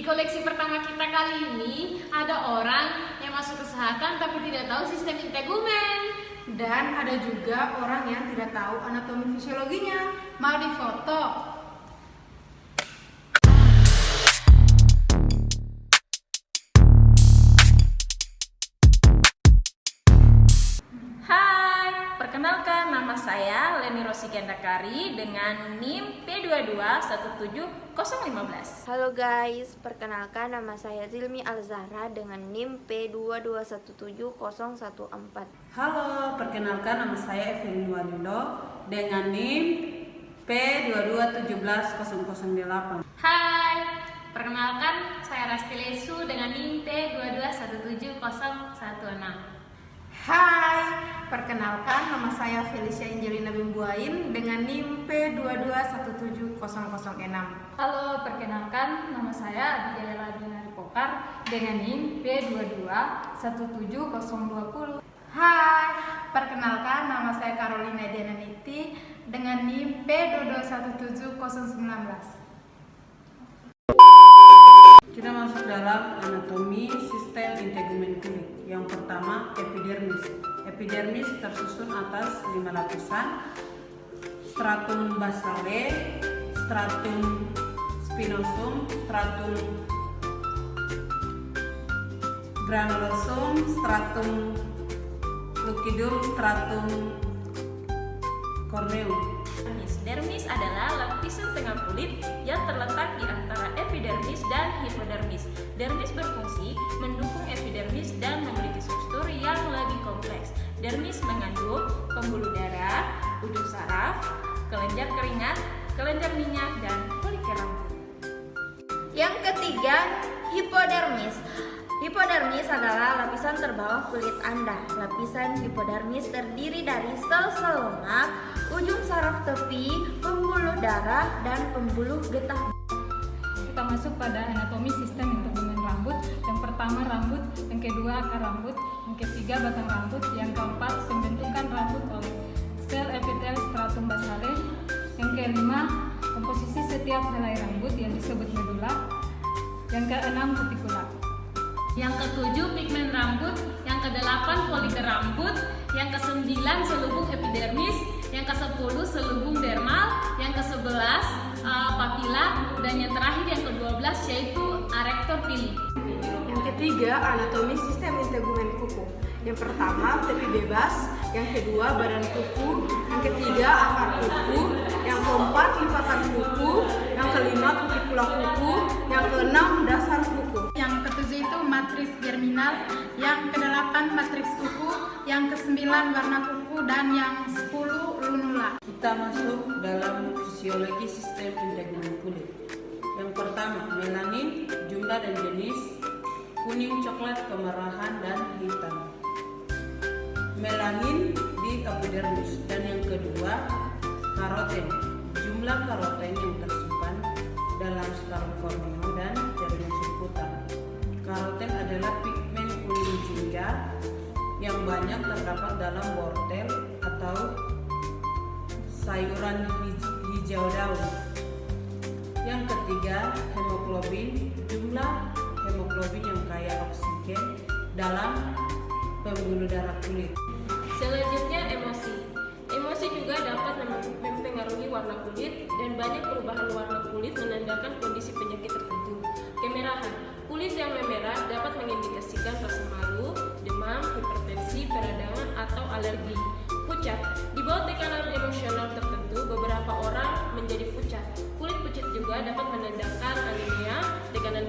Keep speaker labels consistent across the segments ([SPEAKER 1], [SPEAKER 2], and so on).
[SPEAKER 1] Di koleksi pertama kita kali ini ada orang yang masuk kesehatan tapi tidak tahu sistem integumen.
[SPEAKER 2] Dan ada juga orang yang tidak tahu anatomi fisiologinya. Mau difoto?
[SPEAKER 3] Hai, perkenalkan nama saya Leni Rosigandakari dengan NIM P2217015.
[SPEAKER 4] Halo guys, perkenalkan nama saya Zilmi Alzahra dengan NIM P2217014.
[SPEAKER 5] Halo, perkenalkan nama saya Evelyn Walindo dengan NIM P22170008.
[SPEAKER 1] Hai, perkenalkan saya Rasti Lesu dengan NIM P2217016.
[SPEAKER 2] Hai, perkenalkan nama saya Felicia Angelina Bimbuain dengan NIM P22170006.
[SPEAKER 6] Halo, perkenalkan nama saya Adijaya Ladina Pokar dengan NIM P22172020.
[SPEAKER 2] Hai, perkenalkan nama saya Carolina Diana Niti dengan NIM P2217019.
[SPEAKER 5] Kita masuk dalam anatomi sistem integumen kulit. Yang pertama, epidermis. Epidermis tersusun atas 5 lapisan: stratum basale, stratum spinosum, stratum granulosum, stratum lucidum, stratum corneum.
[SPEAKER 3] Dermis adalah lapisan tengah kulit yang terletak di antara epidermis dan hipodermis. Dermis berfungsi mendukung epidermis dan memiliki struktur yang lebih kompleks. Dermis mengandung pembuluh darah, ujung saraf, kelenjar keringat, kelenjar minyak, dan folikel rambut.
[SPEAKER 4] Yang ketiga, hipodermis. Hipodermis adalah lapisan terbawah kulit Anda. Lapisan hipodermis terdiri dari sel-sel lemak, ujung saraf tepi, pembuluh darah, dan pembuluh getah.
[SPEAKER 6] Kita masuk pada anatomi sistem integumen rambut. Yang pertama rambut, yang kedua akar rambut, yang ketiga batang rambut, yang keempat pembentukan rambut oleh sel epitel stratum basale, yang kelima komposisi setiap helai rambut yang disebut medula, yang keenam kutikula.
[SPEAKER 1] Yang ketujuh pigmen rambut, yang kedelapan folikel rambut, yang kesembilan selubung epidermis, yang kesepuluh selubung dermal, yang kesebelas papila, dan yang terakhir yang ke-12 yaitu arektor pili.
[SPEAKER 2] Yang ketiga, anatomi sistem integumen kuku. Yang pertama, tepi bebas. Yang kedua, badan kuku. Yang ketiga, akar kuku. Yang keempat, lipatan kuku. Yang kelima, kutikula kuku. Yang keenam, dasar kuku. Yang ketujuh itu matriks germinal. Yang kedelapan, matriks kuku. Yang kesembilan, warna kuku. Dan yang 10, lunula.
[SPEAKER 5] Kita masuk dalam fisiologi sistem integumen kulit. Yang pertama, melanin, jumlah dan jenis: kuning, coklat, kemerahan, dan hitam. Melanin di epidermis. Dan yang kedua, karoten, jumlah karoten yang tersimpan dalam skarum kornea dan jaringan surputan. Karoten adalah pigmen kuning jingga yang banyak terdapat dalam wortel atau sayuran hijau daun. Yang ketiga, hemoglobin, jumlah hemoglobin yang kaya oksigen dalam pembuluh darah kulit.
[SPEAKER 3] Selanjutnya emosi. Emosi juga dapat mempengaruhi warna kulit, dan banyak perubahan warna kulit menandakan kondisi penyakit tertentu. Kemerahan. Kulit yang memerah dapat mengindikasikan rasa malu, demam, hipertensi, peradangan, atau alergi. Pucat. Di bawah tekanan emosional tertentu, beberapa orang menjadi pucat. Kulit pucat juga dapat menandakan anemia, tekanan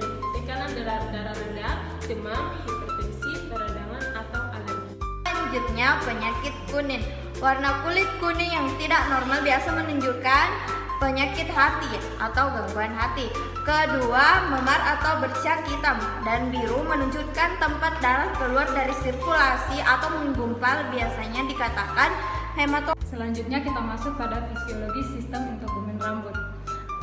[SPEAKER 3] darah rendah, demam, hipertensi, peradangan, atau alergi.
[SPEAKER 4] Selanjutnya, penyakit kuning. Warna kulit kuning yang tidak normal biasa menunjukkan penyakit hati atau gangguan hati. Kedua, memar atau bercak hitam dan biru menunjukkan tempat darah keluar dari sirkulasi atau menggumpal, biasanya dikatakan hematom.
[SPEAKER 6] Selanjutnya kita masuk pada fisiologi sistem integumen rambut.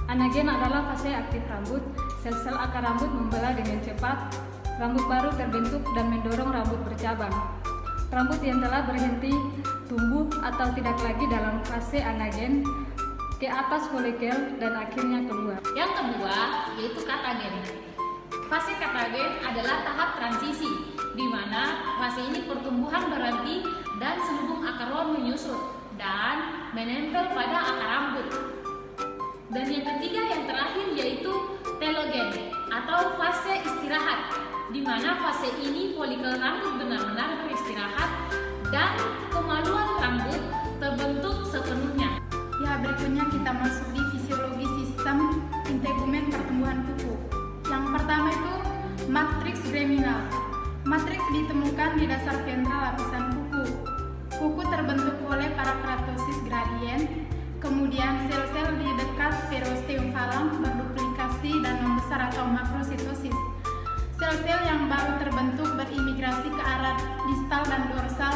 [SPEAKER 6] Anagen adalah fase aktif rambut. Sel-sel akar rambut membelah dengan cepat. Rambut baru terbentuk dan mendorong rambut bercabang. Rambut yang telah berhenti tumbuh atau tidak lagi dalam fase anagen ke atas folikel dan akhirnya keluar.
[SPEAKER 1] Yang kedua yaitu katagen. Fase katagen adalah tahap transisi, di mana fase ini pertumbuhan berhenti dan selubung akar luar menyusut dan menempel pada akar rambut. Dan yang ketiga yang terakhir yaitu telogen atau fase istirahat, di mana fase ini folikel rambut benar-benar beristirahat dan kemaluan rambut terbentuk sepenuhnya.
[SPEAKER 7] Ya, berikutnya kita masuk di fisiologi sistem integumen pertumbuhan kuku. Yang pertama itu matriks gremineal. Matriks ditemukan di dasar ventral lapisan kuku. Kuku terbentuk oleh parakeratosis gradien, kemudian sel-sel di dekat periosteum falang berduplikasi dan membesar atau makrositosis. Sel-sel yang baru terbentuk berimigrasi ke arah distal dan dorsal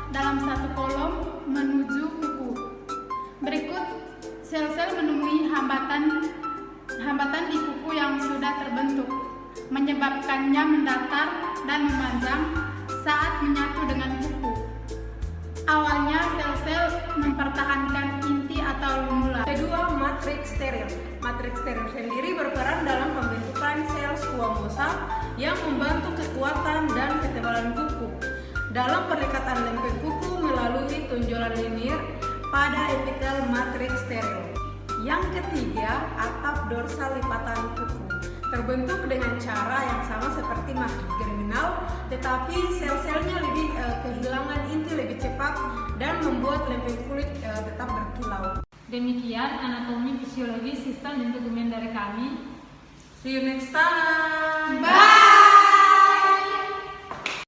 [SPEAKER 7] dalam satu kolom menuju kuku. Berikut, sel-sel menemui hambatan di kuku yang sudah terbentuk, menyebabkannya mendatar dan memanjang saat menyatu dengan kuku. Awalnya sel-sel mempertahankan inti atau lumula.
[SPEAKER 2] Kedua, matriks steril. Matriks steril sendiri berperan dalam pembentukan sel squamosa yang membantu kekuatan dan ketebalan kuku dalam perlekatan lempeng kuku melalui tonjolan linear pada epitel matriks steril. Yang ketiga, atap dorsal lipatan kuku. Terbentuk dengan cara yang sama seperti matriks germinal, tetapi sel-selnya lebih kehilangan inti lebih cepat dan membuat lempeng kulit tetap berkilau.
[SPEAKER 6] Demikian anatomi fisiologi sistem integumen dari kami.
[SPEAKER 2] See you next time.
[SPEAKER 7] Bye.